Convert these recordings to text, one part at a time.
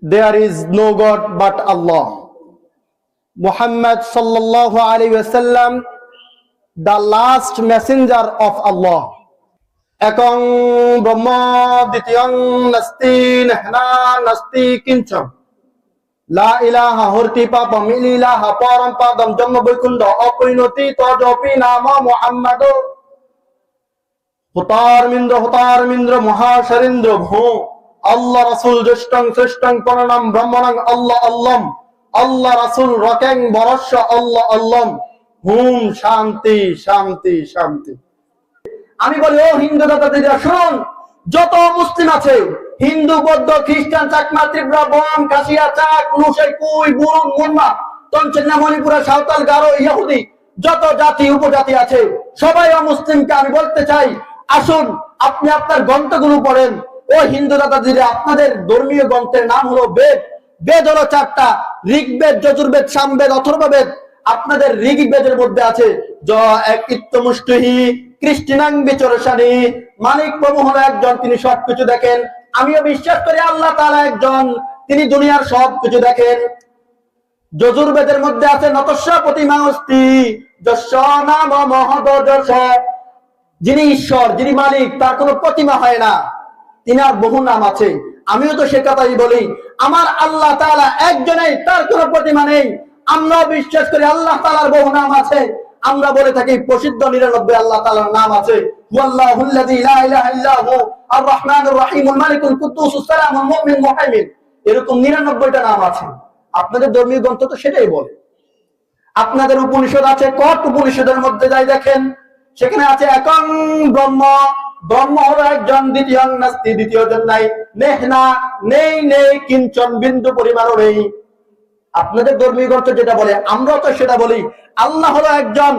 there is no God but Allah. Muhammad sallallahu alaihi wasallam, the last messenger of Allah. Ekang Brahma Ditiyang Nasti Nehna Nasti Kincham La ilaha Hurti Papa Mililaha Param Padam Jamma Buikundo Opinoti Tojopi Nama Muhammadu Hutar Mindra Mahasharindra Bhu Allah Rasul Jushtang Srishtang Paranam Brahmanang Allah Allam Allah Rasul Rakang Barasha Allah Allam Hum Shanti Shanti Shanti. আমি বলি, ও হিন্দু দাদাদিরা শুনুন, যত মুসলিম আছে, হিন্দু, বৌদ্ধ, খ্রিস্টান, Chakma, Tripura, bomb, Kashia, চাক, লুসাই, কুই, বুরুং, মুন্মা, তঞ্চন্যা, মণিপুরা, সাঁওতাল, গারো, ইহুদি, যত জাতি উপজাতি আছে, সবাই অমুসলিমকে আমি বলতে চাই, আসুন আপনি আপনার গ্রন্থগুলো পড়েন। ও হিন্দু দাদাদিরা, আপনাদের ধর্মীয় গ্রন্থের নাম হলো বেদ। বেদ হলো 4টা, ঋগ্বেদ, যজুর্বেদ, সামবেদ, অথর্ববেদ। আপনাদের ঋগ্বেদের মধ্যে আছে ইত্যমুষ্টিহি কৃষ্ণাং বিচরসানি, মালিক প্রভু হলো একজন, তিনি সবকিছু দেখেন। আমিও বিশ্বাস করি আল্লাহ তাআলা একজন, তিনি দুনিয়ার সবকিছু দেখেন। যজুর্বেদের মধ্যে আছে নতস্য প্রতিমাস্তি যস্য নাম মহদযশ, যিনি ঈশ্বর, যিনি মালিক, তার কোনো প্রতিমা হয় না, তিনার বহু নাম আছে। আমিও তো সে কথাই বলি, আমার আল্লাহ তাআলা একজনেই, তার কোনো প্রতিমা নেই। আমরা বিশ্বাস করি আল্লাহ তাআলার বহু নাম আছে। আমরা বলে থাকি প্রসিদ্ধ 99 আল্লাহ তাআলার নাম আছে। হুয়াল্লাহুল্লাযী লা ইলাহা ইল্লা হু আর রহমানুর রহিমুল মালিকুল কুদ্দুসুস সালামুল মুমিন মুহাইমিন, এরকম 99টা নাম আছে। আপনাদের ধর্মীয় গ্রন্থ তো সেটাই বলে। আপনাদের উপনিষদ আছে, কত উপনিষদের মধ্যে যাই দেখেন, সেখানে আছে একং ব্রহ্ম, ব্রহ্ম হলো একজন, দ্বিতীয়ং নাস্তি, দ্বিতীয়জন নাই, নেহনা নেই, কিঞ্চন বিন্দু পরিমাণও নেই। আপনাদের ধর্মীয় গ্রন্থ যেটা বলে, আমরা তো সেটা বলি, আল্লাহ হলো একজন,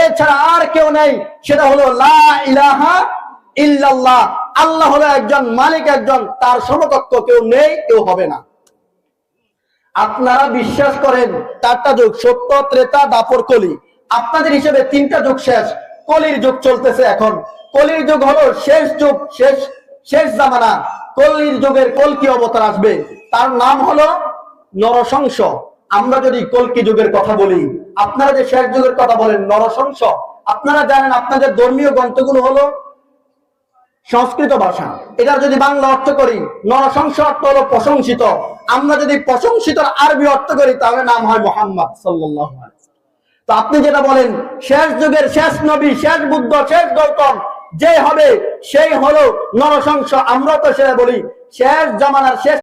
এছাড়া আর কেউ নেই, সেটা হলো লা ইলাহা ইল্লাল্লাহ। আল্লাহ হলো একজন, মালিক একজন, তার সমকক্ষ কেউ নেই, কেউ হবে না। আপনারা বিশ্বাস করেন 4টা যুগ, সত্য, ত্রেতা, দাপর, কলি। আপনাদের হিসেবে 3টা যুগ শেষ, কলির যুগ চলতেছে এখন। কলির যুগ হলো শেষ যুগ, শেষ জামানা। কলির যুগের কলকি অবতার আসবে, তার নাম হলো নরসংস। আমরা যদি কলকি যুগের কথা বলি, আপনারা যে শেষ যুগের কথা বলেন নরসংস, আপনারা জানেন আপনাদের ধর্মীয় গ্রন্থগুলো হলো সংস্কৃত ভাষা। এটা যদি বাংলা অর্থ করি, নরসংস অর্থ হলো প্রশংসিত। আমরা যদি প্রশংসিত আরবি অর্থ করি, তাহলে নাম হয় মুহাম্মদ সাল্লাল্লাহু আলাইহি ওয়াসাল্লাম। তো আপনি যেটা বলেন শেষ যুগের শেষ নবী, শেষ বুদ্ধ, শেষ গৌতম যে হবে, সেই হলো নরসংস। আমরা তো সেটা বলি শেষ জামানার শেষ